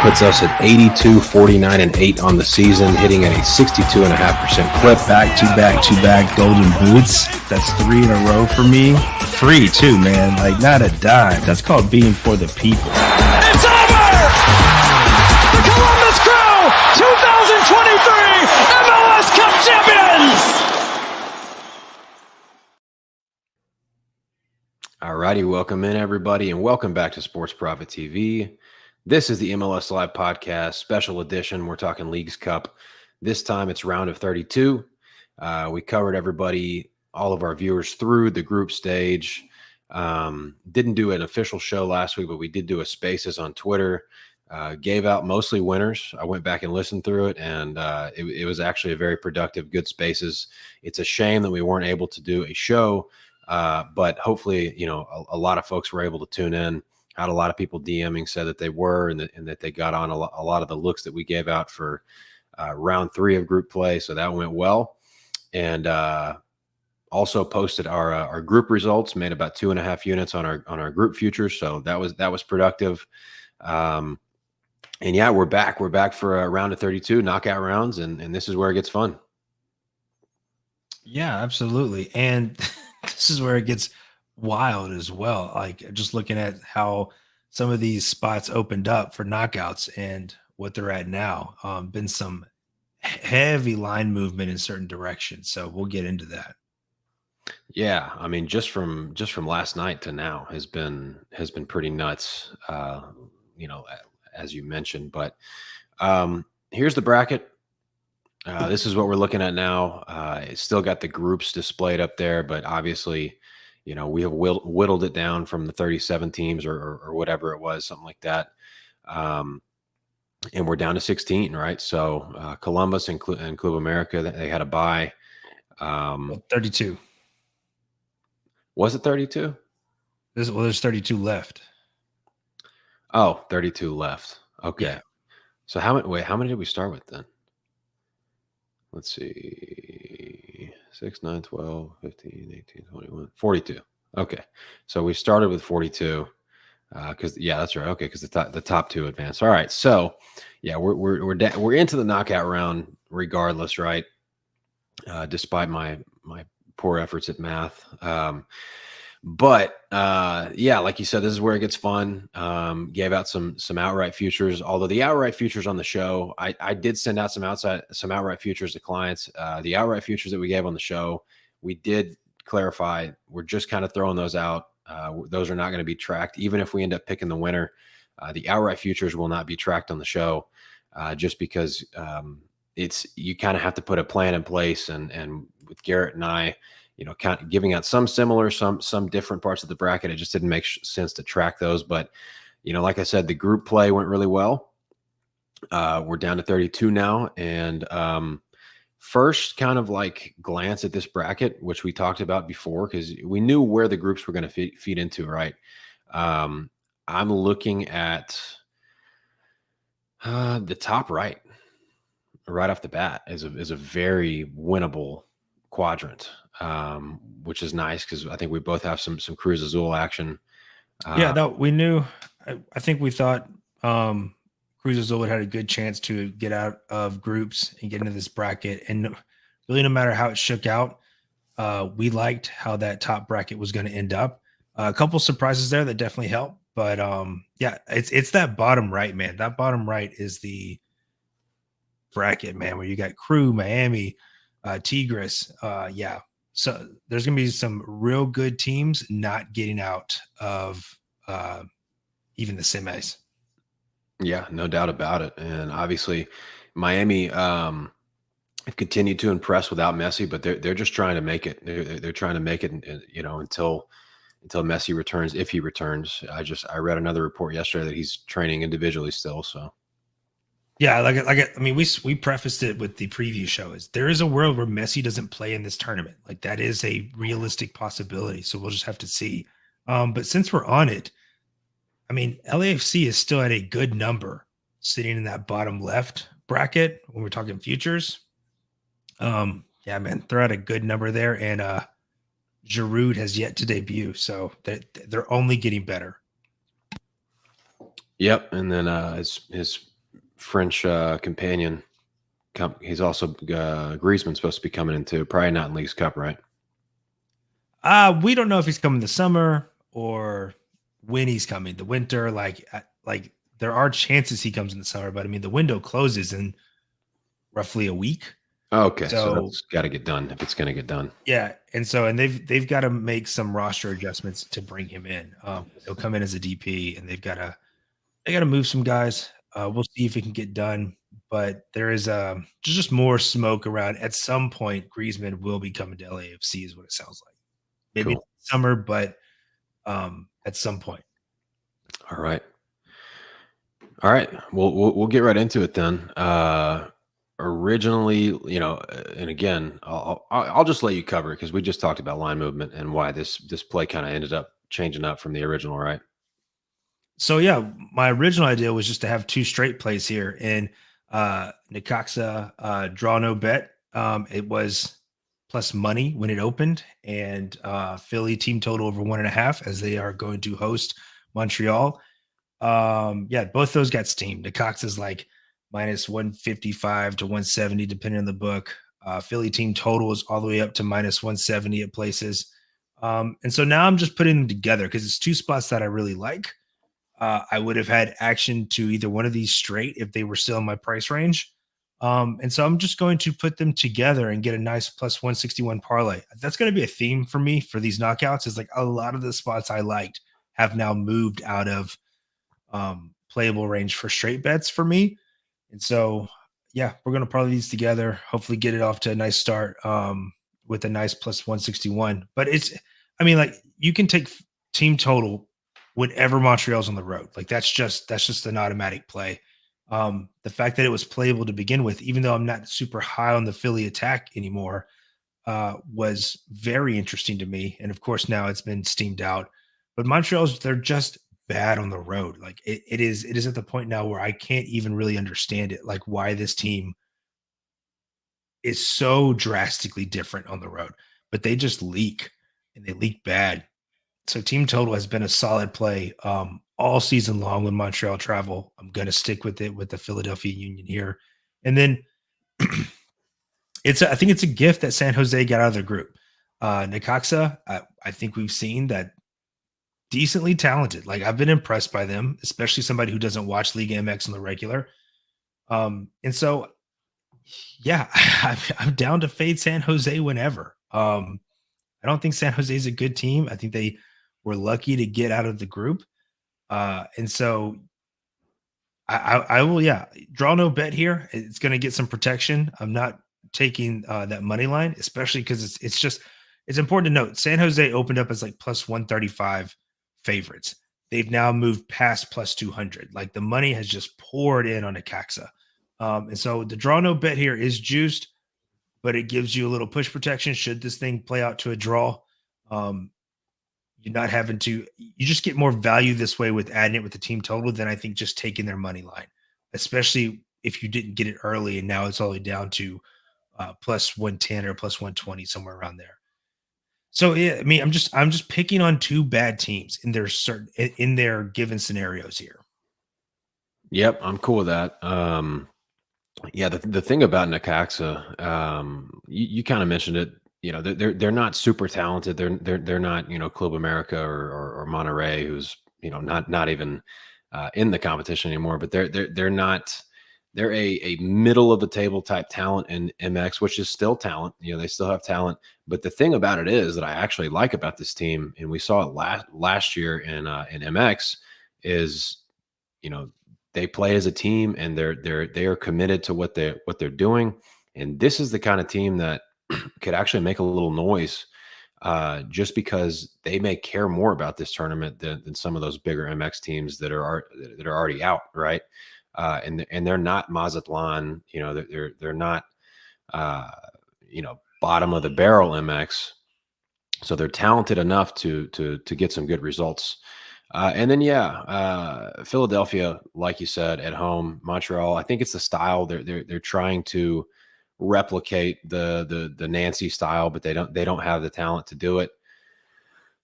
puts us at 82, 49, and 8 on the season, hitting at a 62.5% clip. Back-to-back golden boots. That's 3 in a row for me. Free too, man. Like, not a dime. That's called being for the people. It's over! The Columbus Crew, 2023 MLS Cup champions! Alrighty, welcome in everybody, and welcome back to Sports Prophet TV. This is the MLS Live podcast, special edition. We're talking Leagues Cup. This time it's round of 32. We covered everybody, all of our viewers through the group stage. Didn't do an official show last week, but we did do a Spaces on Twitter. Gave out mostly winners. I went back and listened through it, and it was actually a very productive, good Spaces. It's a shame that we weren't able to do a show. But hopefully, you know, a lot of folks were able to tune in. Had a lot of people DMing said that they were, and that they got on a lot of the looks that we gave out for round 3 of group play. So that went well. And also posted our group results, made about 2.5 units on our group futures. So that was productive. And yeah, we're back. We're back for a round of 32 knockout rounds, and this is where it gets fun. Yeah, absolutely. And this is where it gets wild as well. Like, just looking at how some of these spots opened up for knockouts and what they're at now. Been some heavy line movement in certain directions. So we'll get into that. Yeah, I mean, just from last night to now has been pretty nuts. You know, as you mentioned, but here's the bracket. This is what we're looking at now. It's still got the groups displayed up there, but obviously, you know, we have whittled it down from the 37 teams or whatever it was, something like that. And we're down to 16, right? So Columbus and Club America, they had a bye. 32. Was it 32? There's 32 left. Oh, 32 left. Okay. Yeah. So how many did we start with then? Let's see, 6, 9, 12, 15, 18, 21, 42. Okay. So we started with 42 because, yeah, that's right. Okay. Because the top 2 advanced. All right. So, yeah, we're into the knockout round regardless, right? Despite my poor efforts at math. But yeah, like you said, this is where it gets fun. Gave out some outright futures, although the outright futures on the show, I did send out some outright futures to clients. The outright futures that we gave on the show, we did clarify, we're just kind of throwing those out. Those are not going to be tracked. Even if we end up picking the winner, the outright futures will not be tracked on the show, just because you kind of have to put a plan in place. And with Garrett and I, you know, kind of giving out some similar, some different parts of the bracket, it just didn't make sense to track those. But, you know, like I said, the group play went really well. We're down to 32 now. And first kind of like glance at this bracket, which we talked about before, because we knew where the groups were going to feed into, right? I'm looking at the top right off the bat is a very winnable quadrant. Which is nice because I think we both have some Cruz Azul action. We knew. I think we thought Cruz Azul had a good chance to get out of groups and get into this bracket. And really, no matter how it shook out, we liked how that top bracket was going to end up. A couple surprises there that definitely helped. But yeah, it's that bottom right, man. That bottom right is the bracket, man, where you got Crew, Miami, Tigres. Yeah. So there's going to be some real good teams not getting out of even the semis. Yeah, no doubt about it. And obviously Miami have continued to impress without Messi, but they're just trying to make it. They're trying to make it, you know, until Messi returns, if he returns. I read another report yesterday that he's training individually still. So yeah, I mean, we prefaced it with the preview show is there is a world where Messi doesn't play in this tournament. Like, that is a realistic possibility. So we'll just have to see. But since we're on it, I mean, LAFC is still at a good number sitting in that bottom left bracket when we're talking futures. Yeah, man, they're at a good number there. And Giroud has yet to debut. So they're only getting better. Yep. And then his French companion. He's also Griezmann supposed to be coming in too. Probably not in League's Cup, right? We don't know if he's coming this summer or when he's coming. The winter, like there are chances he comes in the summer, but I mean the window closes in roughly a week. Okay, so So that's got to get done if it's going to get done. yeah, and they've got to make some roster adjustments to bring him in. He'll come in as a DP, and they got to move some guys. We'll see if it can get done, but there is just more smoke around. At some point, Griezmann will be coming to LAFC, is what it sounds like. Maybe Cool. summer, but at some point. All right. We'll get right into it then. Originally, and again, I'll just let you cover it because we just talked about line movement and why this play kind of ended up changing up from the original, right? So yeah, my original idea was just to have 2 straight plays here in Necaxa draw no bet. It was plus money when it opened, and Philly team total over 1.5 as they are going to host Montreal. Both those got steamed. Necaxa's like minus 155 to 170, depending on the book. Philly team total is all the way up to minus 170 at places. And so now I'm just putting them together because it's 2 spots that I really like. I would have had action to either one of these straight if they were still in my price range. And so I'm just going to put them together and get a nice plus 161 parlay. That's going to be a theme for me for these knockouts, is like a lot of the spots I liked have now moved out of playable range for straight bets for me. And so, yeah, we're going to parlay these together, hopefully get it off to a nice start with a nice plus 161. But you can take team total whenever Montreal's on the road. Like that's just an automatic play. The fact that it was playable to begin with, even though I'm not super high on the Philly attack anymore, was very interesting to me. And of course, now it's been steamed out. But they're just bad on the road. Like it is at the point now where I can't even really understand it, like why this team is so drastically different on the road. But they just leak, and they leak bad. So team total has been a solid play all season long when Montreal travel. I'm going to stick with it with the Philadelphia Union here. And then I think it's a gift that San Jose got out of their group. Necaxa, I think we've seen that decently talented. Like I've been impressed by them, especially somebody who doesn't watch Liga MX on the regular. And so, yeah, I'm down to fade San Jose whenever. I don't think San Jose is a good team. I think they were lucky to get out of the group. And so I will, draw no bet here. It's going to get some protection. I'm not taking that money line, especially because it's important to note San Jose opened up as like plus 135 favorites. They've now moved past plus 200. Like the money has just poured in on Necaxa. And so the draw no bet here is juiced, but it gives you a little push protection should this thing play out to a draw. You're not having to, you just get more value this way with adding it with the team total than I think just taking their money line, especially if you didn't get it early and now it's all the way down to plus 110 or plus 120, somewhere around there. So yeah, I mean, I'm just picking on 2 bad teams in their given scenarios here. Yep, I'm cool with that. The thing about Necaxa, you kind of mentioned it. They're not super talented. They're not Club America or Monterrey, who's not even in the competition anymore. But they're not. They're a middle of the table type talent in MX, which is still talent. They still have talent. But the thing about it is that I actually like about this team, and we saw it last year in MX, is they play as a team, and they are committed to what they're doing. And this is the kind of team that could actually make a little noise, just because they may care more about this tournament than some of those bigger MX teams that are already out, right? And they're not Mazatlan, they're not bottom of the barrel MX, so they're talented enough to get some good results. And then Philadelphia, like you said, at home. Montreal, I think it's the style they're trying to replicate the Nancy style, but they don't have the talent to do it.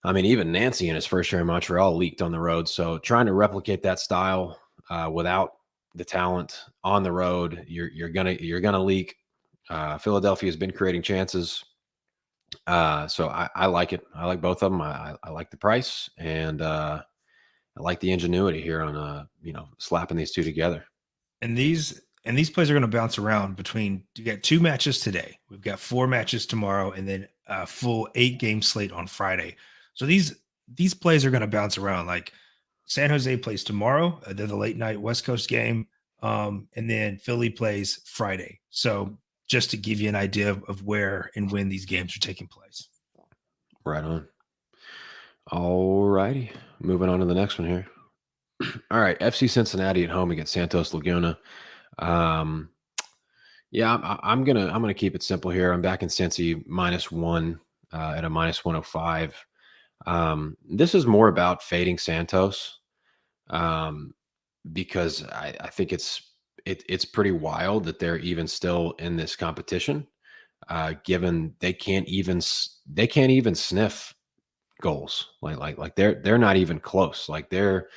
I mean, even Nancy in his first year in Montreal leaked on the road. So trying to replicate that style without the talent on the road. You're gonna leak. Philadelphia has been creating chances. So I like it. I like both of them. I like the price, and I like the ingenuity here on slapping these two together. And these plays are going to bounce around between. You got 2 matches today. We've got 4 matches tomorrow, and then a full 8-game slate on Friday. So these plays are going to bounce around. Like San Jose plays tomorrow. They're the late night West Coast game, and then Philly plays Friday. So just to give you an idea of where and when these games are taking place. Right on. All righty. Moving on to the next one here. All right. FC Cincinnati at home against Santos Laguna. Yeah, I'm gonna keep it simple here. I'm back in Cincy -1 at a -105. This is more about fading Santos because I think it's pretty wild that they're even still in this competition, given they can't even sniff goals. Like they're not even close. Like their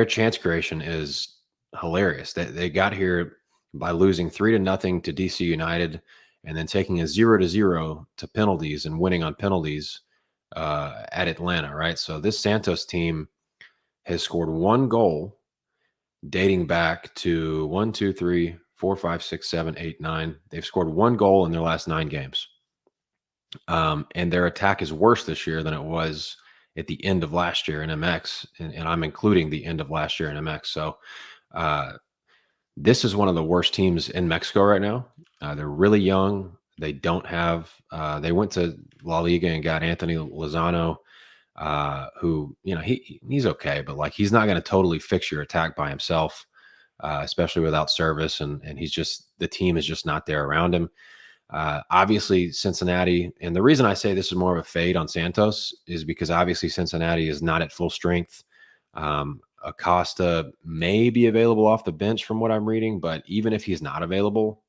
chance creation is hilarious. They got here by losing 3-0 to DC United, and then taking a 0-0 to penalties and winning on penalties at Atlanta. Right. So this Santos team has scored 1 goal dating back to 1, 2, 3, 4, 5, 6, 7, 8, 9. They've scored 1 goal in their last 9 games. And their attack is worse this year than it was at the end of last year in MX. And I'm including the end of last year in MX. So this is one of the worst teams in Mexico right now. They're really young. They don't have they went to La Liga and got Anthony Lozano, who, he's okay, but like he's not going to totally fix your attack by himself, especially without service. And the team is just not there around him. Obviously Cincinnati, and the reason I say this is more of a fade on Santos is because obviously Cincinnati is not at full strength. Acosta may be available off the bench from what I'm reading, but even if he's not available,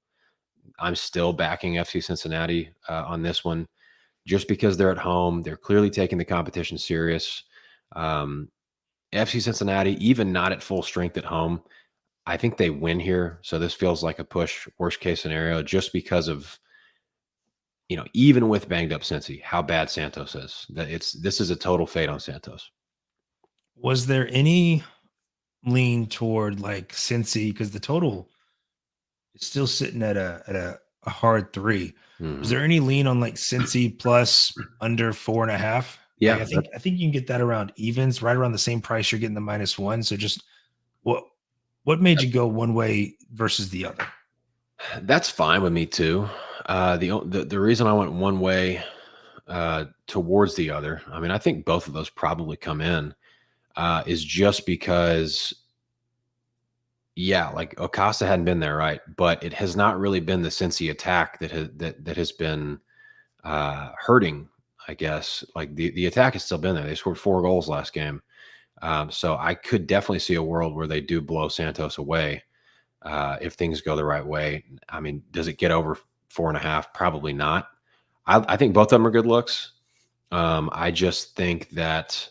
I'm still backing FC Cincinnati on this one, just because they're at home. They're clearly taking the competition serious. FC Cincinnati, even not at full strength at home, I think they win here. So this feels like a push, worst case scenario, just because of, even with banged up Cincy, how bad Santos is. This is a total fade on Santos. Was there any lean toward like Cincy, because the total is still sitting at a hard 3? Mm-hmm. Was there any lean on like Cincy plus under 4.5? Yeah, like I think you can get that around evens, right around the same price you're getting the -1. So just what made you go one way versus the other? That's fine with me too. The reason I went one way towards the other, I mean, I think both of those probably come in, is just because, like Acosta hadn't been there, right? But it has not really been the Cincy attack that has been hurting, I guess. Like the attack has still been there. They scored 4 goals last game. So I could definitely see a world where they do blow Santos away if things go the right way. I mean, does it get over 4.5? Probably not. I think both of them are good looks. I just think that,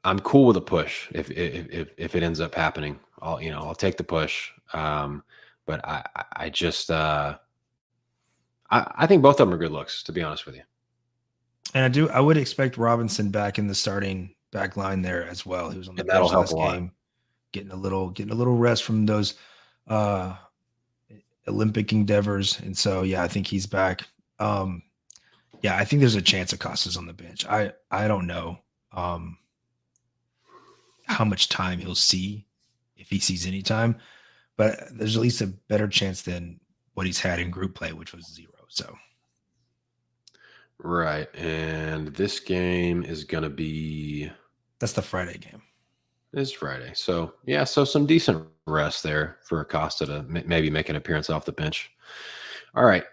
I'm cool with a push if it ends up happening. I'll take the push. But I just I think both of them are good looks, to be honest with you. And I would expect Robinson back in the starting back line there as well. He was on the that'll bench help last a lot. game, getting a little rest from those Olympic endeavors. And so, I think he's back. I think there's a chance Acosta's on the bench. I don't know how much time he'll see, if he sees any time, but there's at least a better chance than what he's had in group play, which was 0. So. Right. And this game is going to be... That's the Friday game. It's Friday. So, so some decent rest there for Acosta to maybe make an appearance off the bench. All right.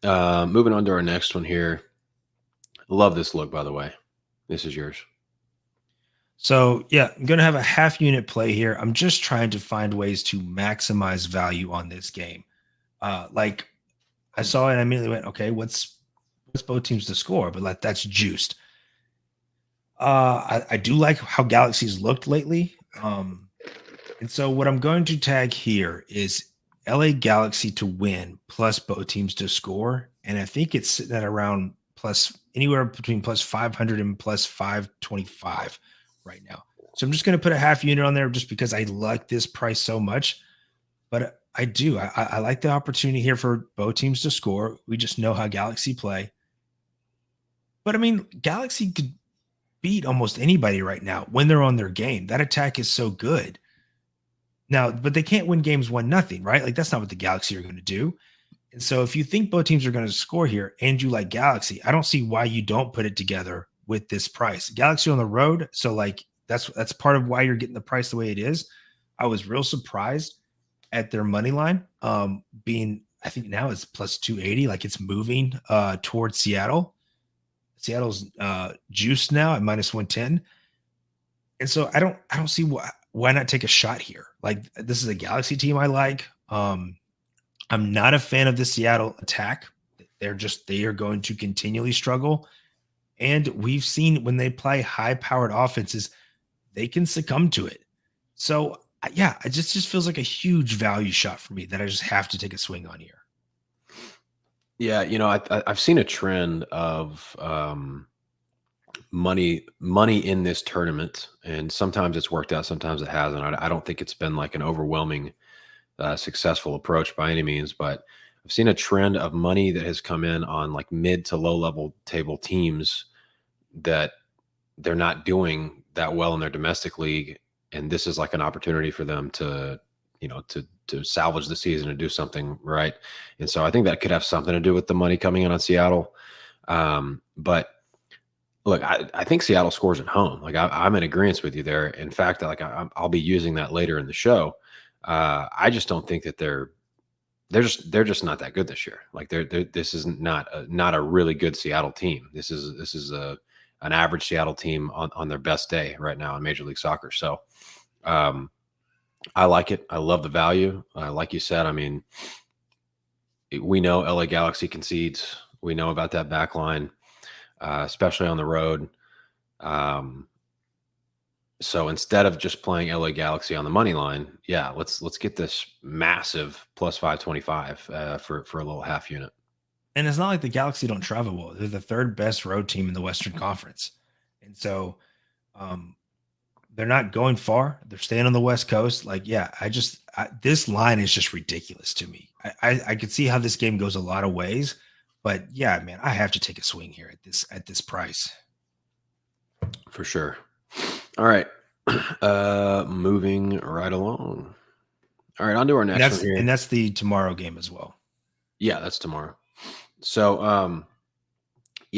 Moving on to our next one here. Love this look, by the way. This is yours. So, I'm going to have a half unit play here. I'm just trying to find ways to maximize value on this game. Like I saw it and I immediately went, okay, what's both teams to score? But that's juiced. I do like how Galaxy's looked lately. And so what I'm going to tag here is LA Galaxy to win plus both teams to score. And I think it's sitting at around plus anywhere between plus 500 and plus 525 right now. So I'm just going to put a half unit on there just because I like this price so much. But I do. I like the opportunity here for both teams to score. We just know how Galaxy play. But I mean, Galaxy could beat almost anybody right now when they're on their game. That attack is so good. Now, but they can't win games 1-0, right? Like that's not what the Galaxy are going to do. And so if you think both teams are going to score here and you like Galaxy, I don't see why you don't put it together with this price. Galaxy on the road, so like that's part of why you're getting the price the way it is. I was real surprised at their money line being, I think now it's plus 280, like it's moving towards Seattle. Seattle's juiced now at minus 110. And so I don't see why not take a shot here. Like this is a Galaxy team I like. I'm not a fan of the Seattle attack. They are going to continually struggle. And we've seen when they play high-powered offenses, they can succumb to it. So yeah, it just feels like a huge value shot for me that I just have to take a swing on here. Yeah, I've seen a trend of money in this tournament, and sometimes it's worked out, sometimes it hasn't. I don't think it's been like an overwhelming successful approach by any means, but I've seen a trend of money that has come in on like mid to low level table teams that they're not doing that well in their domestic league, and this is like an opportunity for them to to salvage the season and do something right. And so I think that could have something to do with the money coming in on Seattle. But look, I think Seattle scores at home. Like I'm in agreement with you there. In fact, like I'll be using that later in the show. I just don't think that they're just not that good this year. Like this is not a really good Seattle team. This is an average Seattle team on their best day right now in Major League Soccer. So I like it. I love the value. Like you said, I mean, we know LA Galaxy concedes. We know about that back line, especially on the road. So instead of just playing LA Galaxy on the money line, yeah, let's get this massive plus 525 for a little half unit. And it's not like the Galaxy don't travel well. They're the third best road team in the Western Conference. And so they're not going far. They're staying on the West Coast. Like, yeah, this line is just ridiculous to me. I could see how this game goes a lot of ways, but yeah, man, I have to take a swing here at this price. For sure. All right. Moving right along. All right, on to our next one here. And that's the tomorrow game as well. Yeah, that's tomorrow. So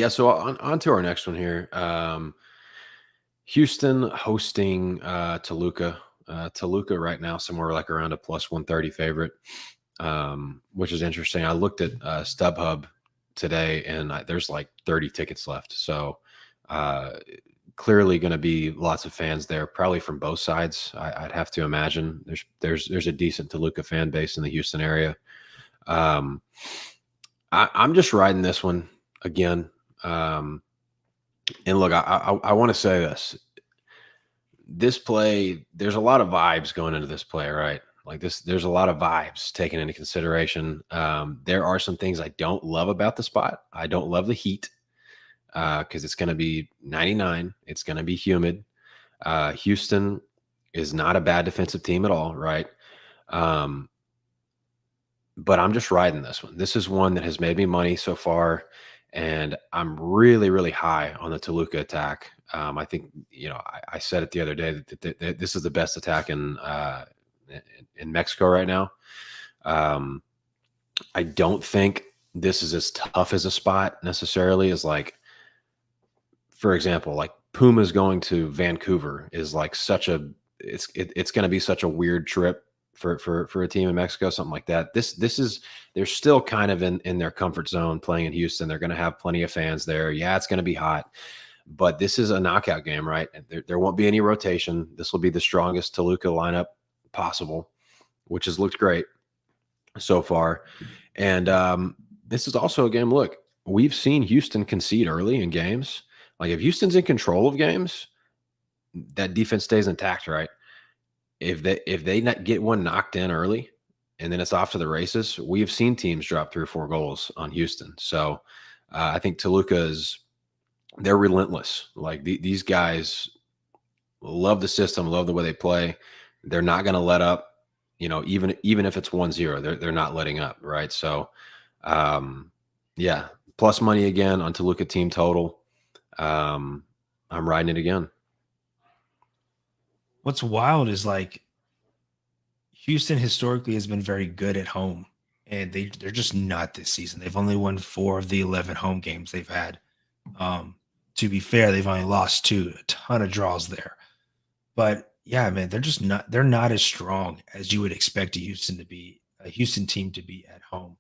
so on to our next one here. Houston hosting Toluca. Toluca right now somewhere like around a plus 130 favorite, which is interesting. I looked at StubHub today, and there's like 30 tickets left. So clearly going to be lots of fans there, probably from both sides. I'd have to imagine there's a decent Toluca fan base in the Houston area. I'm just riding this one again. And look, I want to say this play, there's a lot of vibes going into this play, right? Like there's a lot of vibes taken into consideration. There are some things I don't love about the spot. I don't love the heat because it's going to be 99. It's going to be humid. Houston is not a bad defensive team at all, right? But I'm just riding this one. This is one that has made me money so far. And I'm really, really high on the Toluca attack. I think, I said it the other day that this is the best attack in Mexico right now. I don't think this is as tough as a spot necessarily as like, for example, like Pumas going to Vancouver is like it's going to be such a weird trip for a team in Mexico, something like that. They're still kind of in their comfort zone playing in Houston. They're going to have plenty of fans there. Yeah, it's going to be hot, but this is a knockout game, right? There won't be any rotation. This will be the strongest Toluca lineup possible, which has looked great so far. And this is also a game. Look, we've seen Houston concede early in games. Like if Houston's in control of games, that defense stays intact, right? If they not get one knocked in early and then it's off to the races, we have seen teams drop 3 or 4 goals on Houston. So I think they're relentless. Like these guys love the system, love the way they play. They're not going to let up. Even if it's 1-0, they're not letting up, right? So, yeah, plus money again on Toluca team total. I'm riding it again. What's wild is like Houston historically has been very good at home, and they're just not this season. They've only won 4 of the 11 home games they've had. To be fair, they've only lost 2, a ton of draws there. But yeah, man, they're not as strong as you would expect a Houston team to be at home.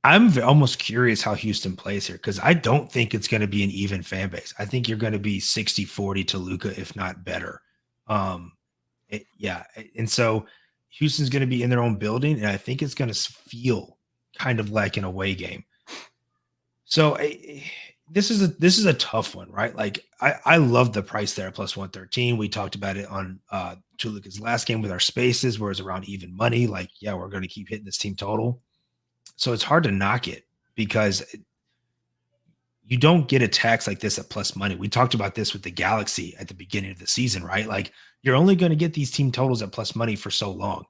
I'm almost curious how Houston plays here because I don't think it's going to be an even fan base. I think you're going to be 60-40 Toluca, if not better. And so Houston's going to be in their own building, and I think it's going to feel kind of like an away game. So this is a tough one, right? Like I love the price there, plus 113. We talked about it on Toluca's last game with our spaces, where it's around even money. Like, yeah, we're going to keep hitting this team total. So it's hard to knock it because you don't get a tax like this at plus money. We talked about this with the Galaxy at the beginning of the season, right? Like you're only going to get these team totals at plus money for so long,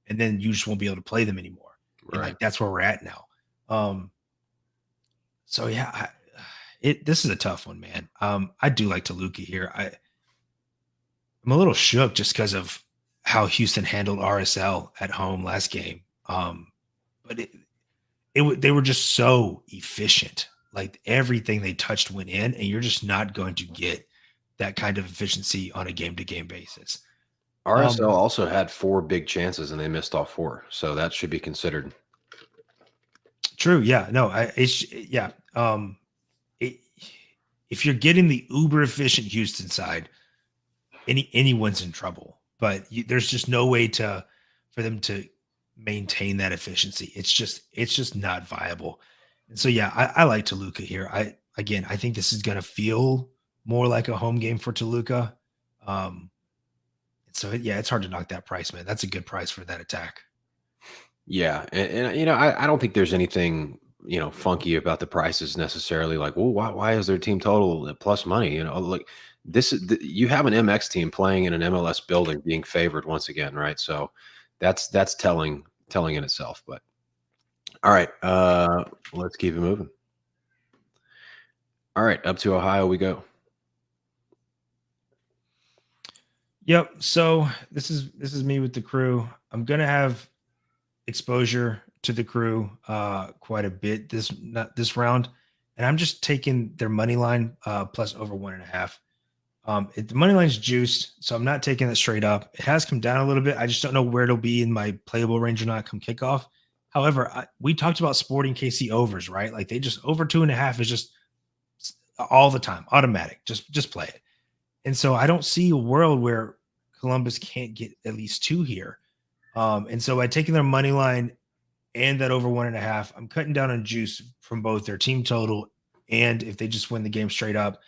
and then you just won't be able to play them anymore. Right. And like that's where we're at now. So yeah, this is a tough one, man. I do like Toluca here. I'm a little shook just because of how Houston handled RSL at home last game. But they were just so efficient. Like everything they touched went in, and you're just not going to get that kind of efficiency on a game-to-game basis. RSL also had 4 big chances, and they missed all 4, so that should be considered. True. Yeah. No. If you're getting the uber efficient Houston side, anyone's in trouble. But there's just no way for them to maintain that efficiency. It's just not viable. And so yeah, I like Toluca here. I think this is going to feel more like a home game for Toluca. So yeah, it's hard to knock that price, man. That's a good price for that attack. Yeah, and I don't think there's anything funky about the prices necessarily. Like, well, why is their team total at plus money? Like this is you have an MX team playing in an MLS building being favored once again, right? So that's telling in itself. But all right, let's keep it moving. All right, up to Ohio we go. Yep. So this is me with the Crew. I'm gonna have exposure to the Crew quite a bit this round, and I'm just taking their money line plus over 1.5. The money line's juiced, so I'm not taking it straight up. It has come down a little bit. I just don't know where it'll be in my playable range or not come kickoff. However, we talked about Sporting KC overs, right? Like they just over 2.5 is just all the time automatic. Just play it. And so I don't see a world where Columbus can't get at least 2 here. And so by taking their money line and that over 1.5, I'm cutting down on juice from both their team total and if they just win the game straight up.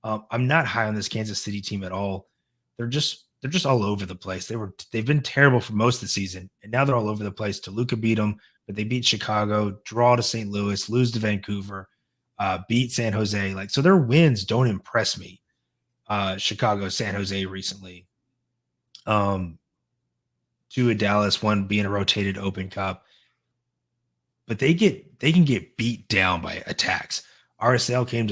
I'm not high on this Kansas City team at all. They're just all over the place. They've been terrible for most of the season, and now they're all over the place. Toluca beat them, but they beat Chicago, draw to St. Louis, lose to Vancouver, beat San Jose. So their wins don't impress me. Chicago, San Jose recently. 2 at Dallas, 1 being a rotated Open Cup. But they can get beat down by attacks. RSL came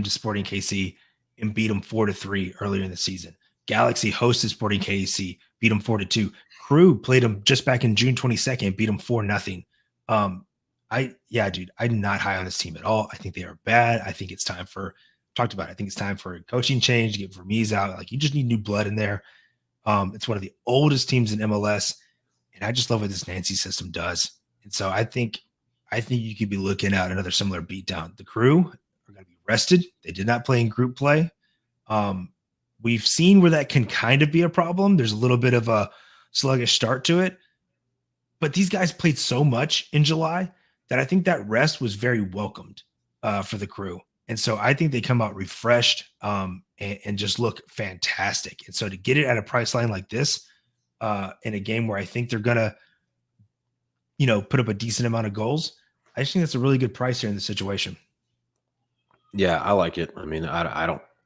to Sporting KC and beat them 4-3 earlier in the season. Galaxy hosted Sporting KC, beat them 4-2. Crew played them just back in June 22nd, beat them 4-0. Dude, I'm not high on this team at all. I think they are bad. I think it's time for a coaching change, get Vermees out. Like you just need new blood in there. It's one of the oldest teams in MLS, and I just love what this Nancy system does. And so I think you could be looking at another similar beatdown. The Crew are going to be rested. They did not play in group play. We've seen where that can kind of be a problem. There's a little bit of a sluggish start to it, but these guys played so much in July that I think that rest was very welcomed. for the Crew. And so I think they come out refreshed and just look fantastic. And so to get it at a price line like this in a game where I think they're going to, put up a decent amount of goals, I just think that's a really good price here in the situation. Yeah, I like it. I mean, I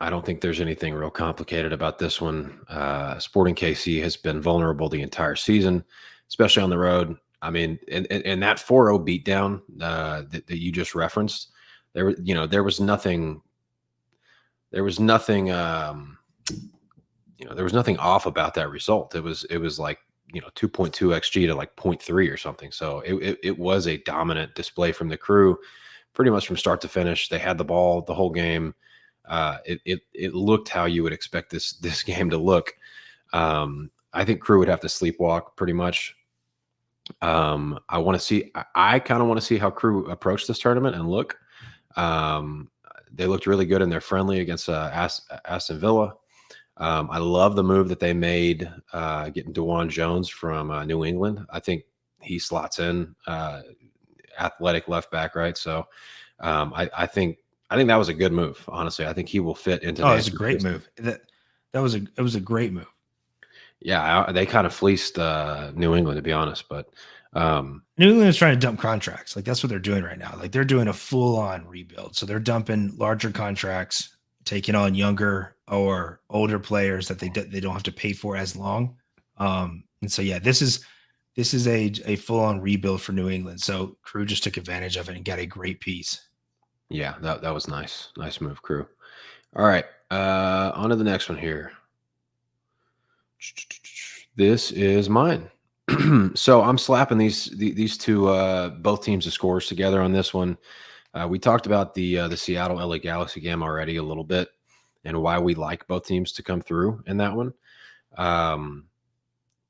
don't think there's anything real complicated about this one. Sporting KC has been vulnerable the entire season, especially on the road. I mean, and that 4-0 beatdown that you just referenced, there was nothing off about that result. It was like 2.2 xG to like 0.3 or something. So it was a dominant display from the Crew, pretty much from start to finish. They had the ball the whole game. It looked how you would expect this game to look. I think Crew would have to sleepwalk pretty much. I kind of want to see how Crew approach this tournament and look. They looked really good in their friendly against Aston Villa. I love the move that they made getting DeJuan Jones from New England. I think he slots in athletic left back, right? So I think that was a good move. Honestly, I think he will fit into. Oh, it was a great move. It was a great move. Yeah, they kind of fleeced New England, to be honest. But New England is trying to dump contracts. Like that's what they're doing right now. Like they're doing a full-on rebuild. So they're dumping larger contracts, taking on younger or older players that they don't have to pay for as long. And so yeah, this is a full-on rebuild for New England. So Crew just took advantage of it and got a great piece. Yeah, that was nice. Nice move, Crew. All right, on to the next one here. This is mine. So I'm slapping these two both teams of scores together on this one. We talked about the Seattle LA Galaxy game already a little bit and why we like both teams to come through in that one. I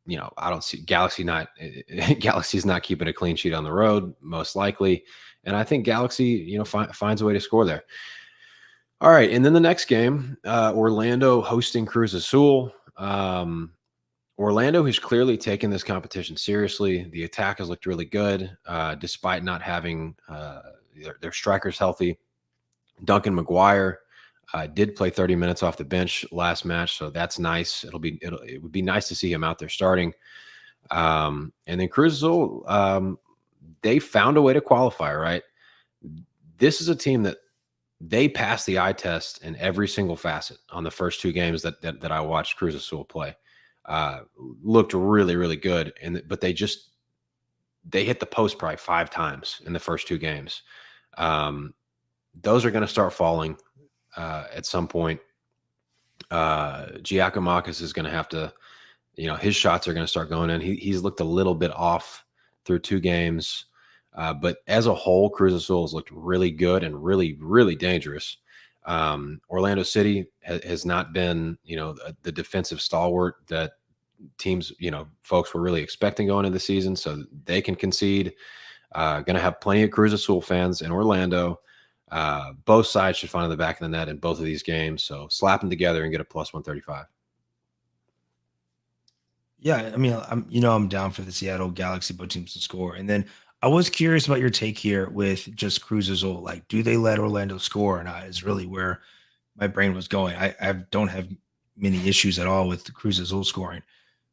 don't see Galaxy's not keeping a clean sheet on the road, most likely. And I think Galaxy, finds a way to score there. All right. And then the next game, Orlando hosting Cruz Azul. Orlando has clearly taken this competition seriously. The attack has looked really good, despite not having their strikers healthy. Duncan McGuire did play 30 minutes off the bench last match, so that's nice. It would be nice to see him out there starting. And then Cruz Azul, they found a way to qualify, right? This is a team that they passed the eye test in every single facet on the first two games that I watched Cruz Azul play. Looked really, really good. But they hit the post probably 5 times in the first two games. Those are going to start falling at some point. Giacomakis is going to have to, his shots are going to start going in. He's looked a little bit off through 2 games. But as a whole, Cruz Azul has looked really good and really, really dangerous. Orlando City has not been, the defensive stalwart that teams, folks were really expecting going into the season. So they can concede. Going to have plenty of Cruz Azul fans in Orlando. Both sides should find the back of the net in both of these games. So slap them together and get a plus 135. Yeah, I mean, I'm down for the Seattle Galaxy both teams to score. And then I was curious about your take here with just Cruz Azul. Like, do they let Orlando score or not? Is really where my brain was going. I don't have many issues at all with the Cruz Azul scoring.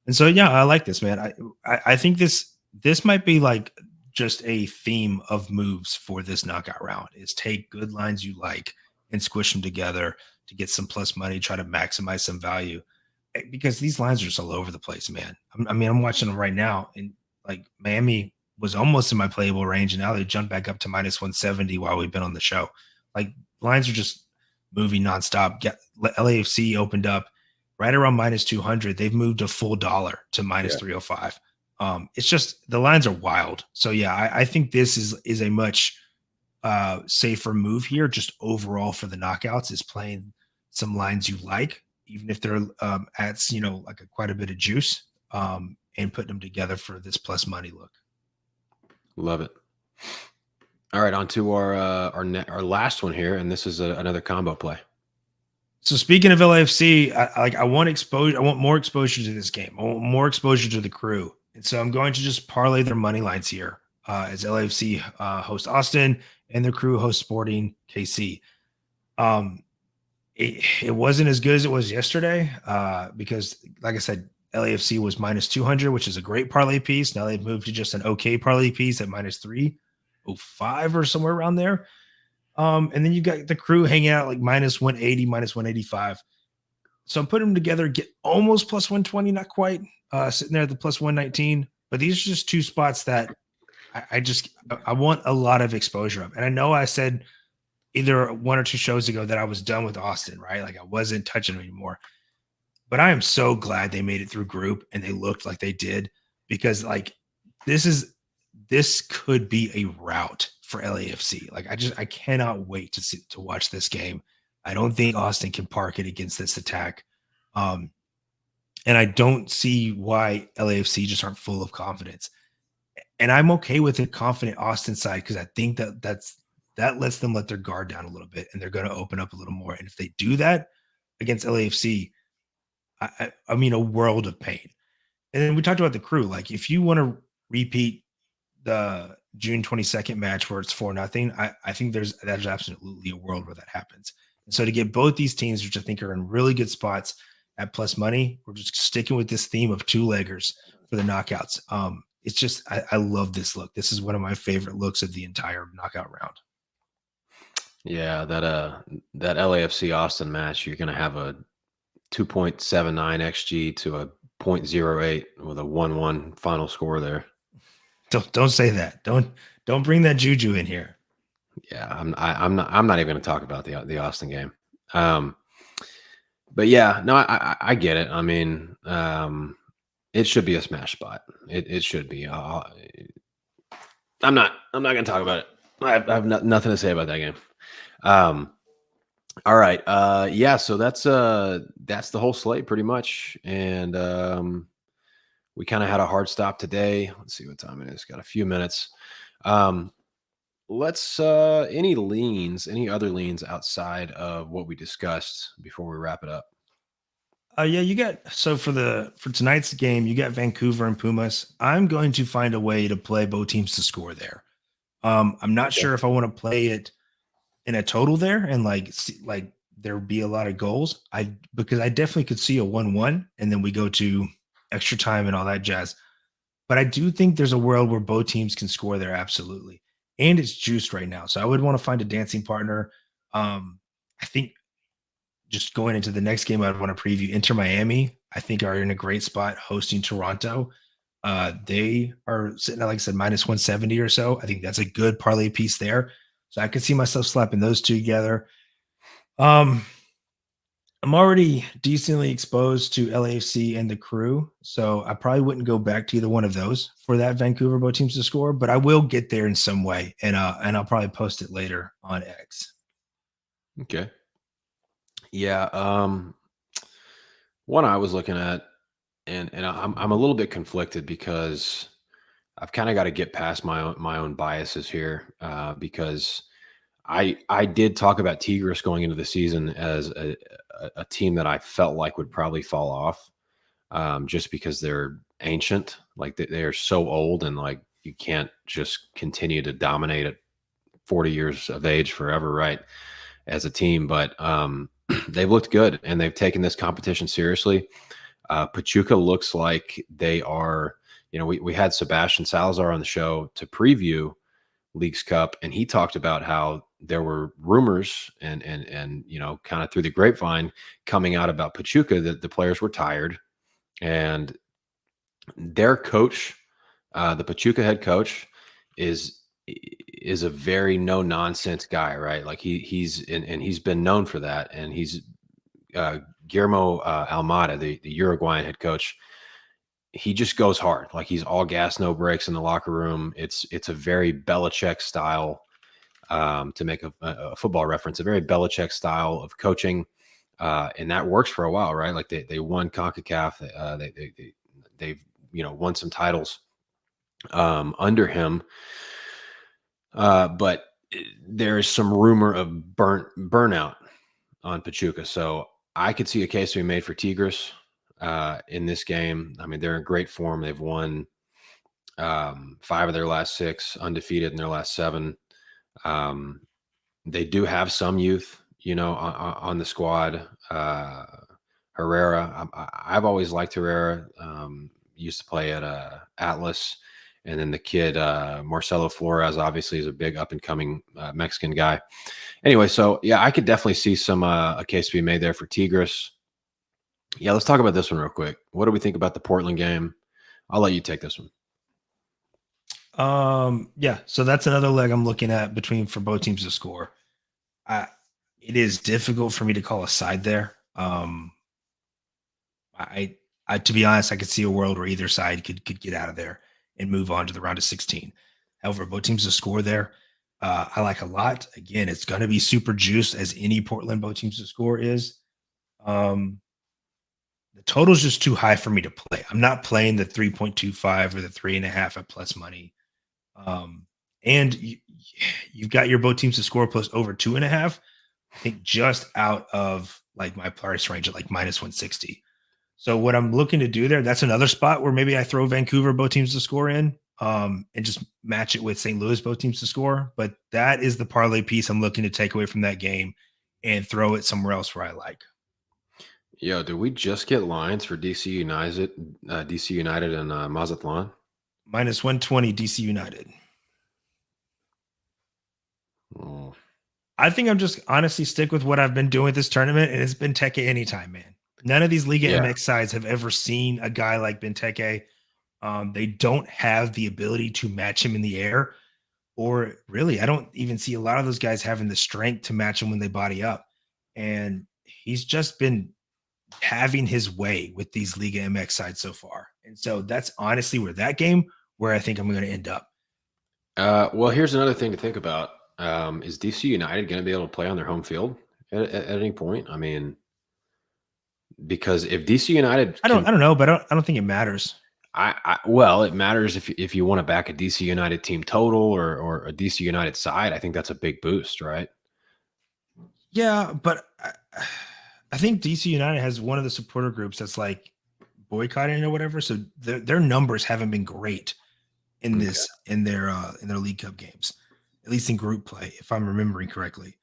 And so, yeah, I like this, man. I think this might be like just a theme of moves for this knockout round is take good lines you like and squish them together to get some plus money, try to maximize some value. Because these lines are just all over the place, man. I'm watching them right now, and like Miami was almost in my playable range, and now they jumped back up to minus 170 while we've been on the show. Like lines are just moving nonstop. LAFC opened up right around minus 200. They've moved a full $1 to minus 305. It's just the lines are wild. So yeah, I think this is a much safer move here. Just overall for the knockouts is playing some lines you like, even if they're at like quite a bit of juice, and putting them together for this plus money look. Love it. All right, on to our last one here, and this is another combo play. So speaking of LAFC, I want exposure. I want more exposure to this game. I want more exposure to the Crew, and so I'm going to just parlay their money lines here as LAFC host Austin, and the Crew host Sporting KC. It wasn't as good as it was yesterday because, like I said, LAFC was minus 200, which is a great parlay piece. Now they've moved to just an okay parlay piece at minus 305 or somewhere around there. And then you got the Crew hanging out like minus 180, minus 185. So I'm putting them together, get almost plus 120, not quite, sitting there at the plus 119. But these are just two spots that I want a lot of exposure of. And I know I said either one or two shows ago that I was done with Austin, right? Like I wasn't touching them anymore. But I am so glad they made it through group and they looked like they did, because like this could be a rout for LAFC. Like I cannot wait to watch this game. I don't think Austin can park it against this attack. And I don't see why LAFC just aren't full of confidence. And I'm okay with a confident Austin side because I think that lets them let their guard down a little bit and they're going to open up a little more. And if they do that against LAFC, I mean, a world of pain. And then we talked about the Crew. Like if you want to repeat the June 22nd match where it's 4-0, I think there's absolutely a world where that happens. And so to get both these teams, which I think are in really good spots at plus money, we're just sticking with this theme of two-leggers for the knockouts. It's just, I love this look. This is one of my favorite looks of the entire knockout round. Yeah, that LAFC Austin match, you're going to have a 2.79 XG to a 0.08 with a 1-1 final score there. Don't say that. Don't bring that juju in here. Yeah, I'm not even going to talk about the Austin game. But yeah, no, I get it. I mean, it should be a smash spot. It should be. I'm not going to talk about it. I have nothing to say about that game. All right. Yeah. So that's the whole slate pretty much. And we kind of had a hard stop today. Let's see what time it is. Got a few minutes. Let's any other leans outside of what we discussed before we wrap it up? Yeah, you got, so for tonight's game, you got Vancouver and Pumas. I'm going to find a way to play both teams to score there. I'm not sure if I want to play it in a total there and like there would be a lot of goals. Because I definitely could see a 1-1 and then we go to extra time and all that jazz. But I do think there's a world where both teams can score there, absolutely. And it's juiced right now. So I would want to find a dancing partner. I think just going into the next game, I'd want to preview Inter Miami. I think are in a great spot hosting Toronto. They are sitting at, like I said, minus 170 or so. I think that's a good parlay piece there. So I could see myself slapping those two together. I'm already decently exposed to LAFC and the Crew, so I probably wouldn't go back to either one of those for that Vancouver both teams to score, but I will get there in some way, and I'll probably post it later on X. Okay. Yeah. One I was looking at, and I'm a little bit conflicted because I've kind of got to get past my own biases here, because I did talk about Tigres going into the season as a team that I felt like would probably fall off, just because they're ancient, like they're so old, and like you can't just continue to dominate at 40 years of age forever, right? As a team, but they've looked good and they've taken this competition seriously. Pachuca looks like they are, we had Sebastian Salazar on the show to preview Leagues Cup, and he talked about how there were rumors and kind of through the grapevine coming out about Pachuca that the players were tired, and their coach, the Pachuca head coach, is a very no nonsense guy, right? Like he's been known for that, and he's Guillermo Almada, the Uruguayan head coach. He just goes hard. Like he's all gas, no brakes in the locker room. It's a very Belichick style, to make a football reference, a very Belichick style of coaching. And that works for a while, right? Like they won CONCACAF. They've won some titles under him. But there is some rumor of burnout on Pachuca. So I could see a case to be made for Tigres in this game. I mean, they're in great form. They've won 5 of their last 6, undefeated in their last 7. They do have some youth, on the squad. Herrera, I've always liked Herrera. Used to play at Atlas, and then the kid Marcelo Flores obviously is a big up and coming Mexican guy. Anyway, so yeah, I could definitely see a case to be made there for Tigres. Yeah, let's talk about this one real quick. What do we think about the Portland game? I'll let you take this one. Yeah, so that's another leg I'm looking at for both teams to score. It is difficult for me to call a side there. I to be honest, I could see a world where either side could get out of there and move on to the round of 16. However, both teams to score there, I like a lot. Again, it's going to be super juiced as any Portland both teams to score is. The total is just too high for me to play. I'm not playing the 3.25 or the 3.5 at plus money. And you've got your both teams to score plus over 2.5. I think just out of like my price range at like minus 160. So what I'm looking to do there, that's another spot where maybe I throw Vancouver both teams to score in, and just match it with St. Louis both teams to score. But that is the parlay piece I'm looking to take away from that game and throw it somewhere else where I like. Yo, did we just get lines for DC United and Mazatlan? Minus 120 DC United. Oh. I think I'm just honestly stick with what I've been doing this tournament, and it's Benteke anytime, man. None of these Liga MX sides have ever seen a guy like Benteke. They don't have the ability to match him in the air, or really, I don't even see a lot of those guys having the strength to match him when they body up. And he's just been having his way with these Liga MX sides so far. And so that's honestly where I think I'm going to end up. Well, here's another thing to think about. Is DC United going to be able to play on their home field at any point? I mean, because if DC United, I don't know, but I don't think it matters. Well, it matters if you want to back a DC United team total or a DC United side. I think that's a big boost, right? Yeah, but I think DC United has one of the supporter groups that's like boycotting or whatever. So their numbers haven't been great in their League Cup games, at least in group play, if I'm remembering correctly.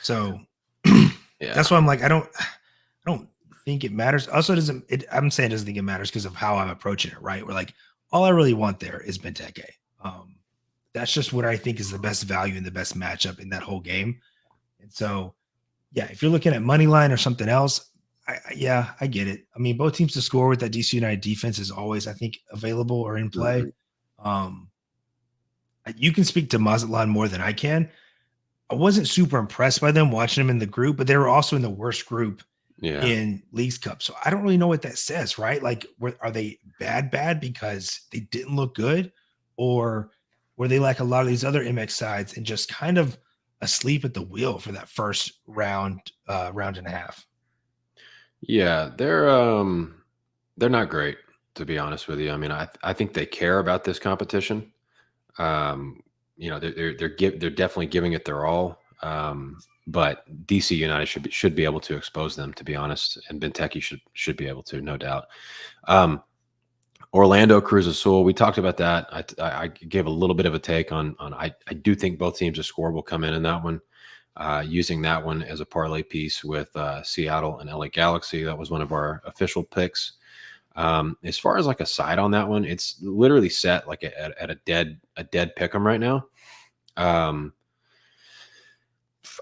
So yeah, that's why I'm like, I don't think it matters. Also, I'm saying it doesn't think it matters because of how I'm approaching it, right? We're like, all I really want there is Benteke. That's just what I think is the best value and the best matchup in that whole game. And so, yeah, if you're looking at money line or something else, I get it. I mean, both teams to score with that DC United defense is always, I think, available or in play. You can speak to Mazatlan more than I can. I wasn't super impressed by them watching them in the group, but they were also in the worst group in Leagues Cup. So I don't really know what that says, right? Like, are they bad because they didn't look good? Or were they like a lot of these other MX sides and just kind of asleep at the wheel for that first round and a half? Yeah, they're not great, to be honest with you. I mean, I think they care about this competition. They're definitely giving it their all. But DC United should be able to expose them, to be honest, and Benteke should be able to, no doubt. Orlando Cruz Azul, we talked about that. I gave a little bit of a take on I do think both teams to score will come in that one. Using that one as a parlay piece with Seattle and LA Galaxy. That was one of our official picks. As far as like a side on that one, it's literally set like at a dead pick 'em right now.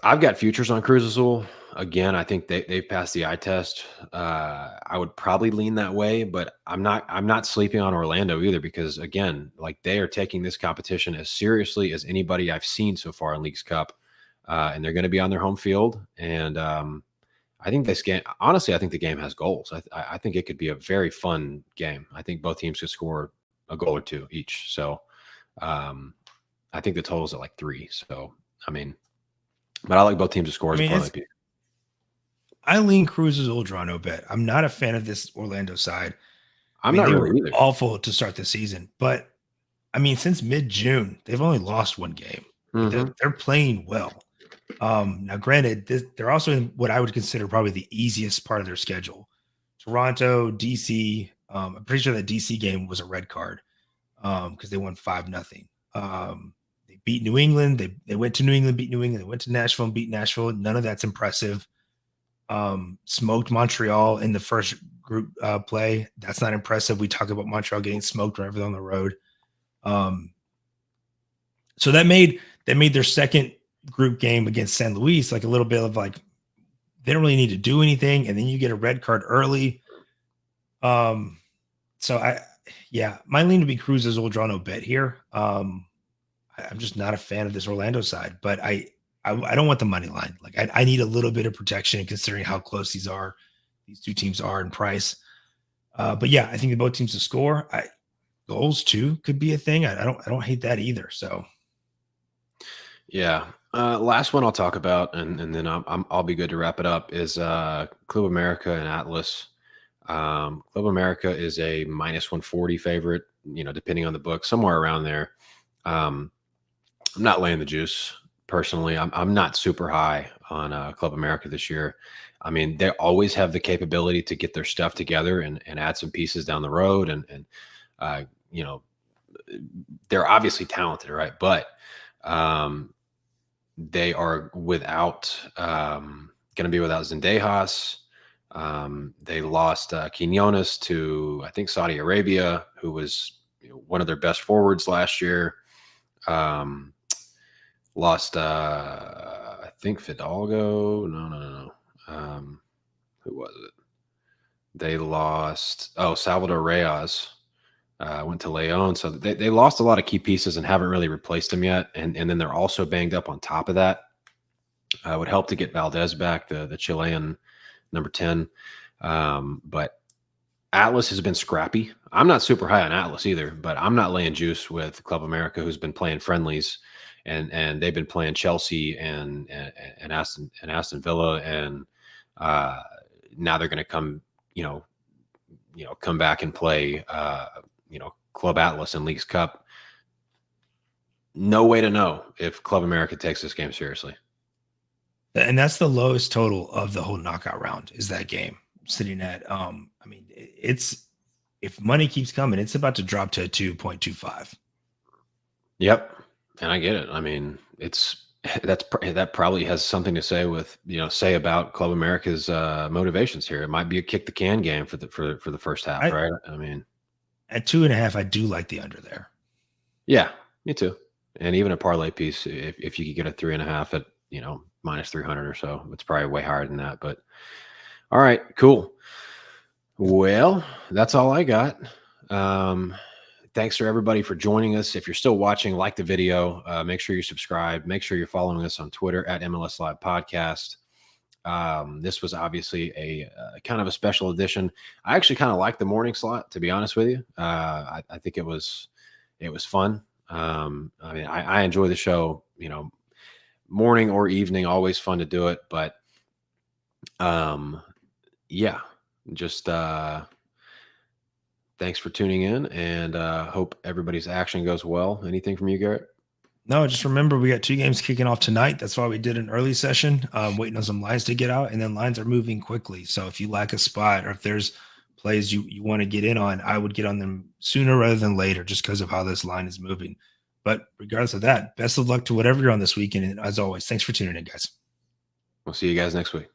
I've got futures on Cruz Azul. Again, I think they've passed the eye test. I would probably lean that way, but I'm not sleeping on Orlando either, because again, like, they are taking this competition as seriously as anybody I've seen so far in Leagues Cup. And they're going to be on their home field. And I think this game, honestly, I think the game has goals. I think it could be a very fun game. I think both teams could score a goal or two each. So I think the total's at like 3. So, I mean, but I like both teams to score. I lean Cruz Azul draw no bet. I'm not a fan of this Orlando side. I'm not really either. Awful to start the season, but I mean, since mid-June, they've only lost one game. Mm-hmm. They're playing well. Now, granted, they're also in what I would consider probably the easiest part of their schedule. Toronto, DC. I'm pretty sure that DC game was a red card because they won 5-0. They beat New England. They went to New England, beat New England. They went to Nashville and beat Nashville. None of that's impressive. Smoked Montreal in the first group play. That's not impressive. We talk about Montreal getting smoked whenever they're on the road. So that made their second group game against San Luis like a little bit of like they don't really need to do anything, and then you get a red card early. So my lean to be Cruz Azul draw no bet here. I'm just not a fan of this Orlando side, but I don't want the money line. Like I need a little bit of protection considering how close these two teams are in price. But yeah, I think both teams to score. Goals too could be a thing. I don't hate that either. So yeah. Last one I'll talk about, and then I'll be good to wrap it up, is Club America and Atlas. Club America is a -140 favorite, depending on the book, somewhere around there. I'm not laying the juice personally. I'm not super high on Club America this year. I mean, they always have the capability to get their stuff together and add some pieces down the road. And they're obviously talented, right? But they are going to be without Zendejas. They lost Quinones to, I think, Saudi Arabia, who was one of their best forwards last year. Lost, I think, Fidalgo. No. Who was it? They lost, Salvador Reyes. Went to Leon. So they lost a lot of key pieces and haven't really replaced them yet. And then they're also banged up on top of that. Would help to get Valdez back, the Chilean number 10. But Atlas has been scrappy. I'm not super high on Atlas either, but I'm not laying juice with Club America, who's been playing friendlies, and they've been playing Chelsea and Aston Villa, and now they're going to come back and play Club Atlas in Leagues Cup. No way to know if Club America takes this game seriously. And that's the lowest total of the whole knockout round is that game sitting at, it's, if money keeps coming, it's about to drop to 2.25. Yep. And I get it. I mean, that probably has something to say with, say about Club America's motivations here. It might be a kick the can game for the first half, right? I mean, at 2.5, I do like the under there. Yeah, me too. And even a parlay piece, if you could get a 3.5 at, -300 or so, it's probably way higher than that. But all right, cool. Well, that's all I got. Thanks for everybody for joining us. If you're still watching, like the video, make sure you subscribe. Make sure you're following us on Twitter at MLSLIVE Podcast. This was obviously a kind of a special edition. I actually kind of like the morning slot, to be honest with you. I think it was fun. I enjoy the show, morning or evening, always fun to do it. But just thanks for tuning in, and hope everybody's action goes well. Anything from you, Garrett? No, just remember we got 2 games kicking off tonight. That's why we did an early session, waiting on some lines to get out, and then lines are moving quickly. So if you lack a spot or if there's plays you want to get in on, I would get on them sooner rather than later just because of how this line is moving. But regardless of that, best of luck to whatever you're on this weekend. And as always, thanks for tuning in, guys. We'll see you guys next week.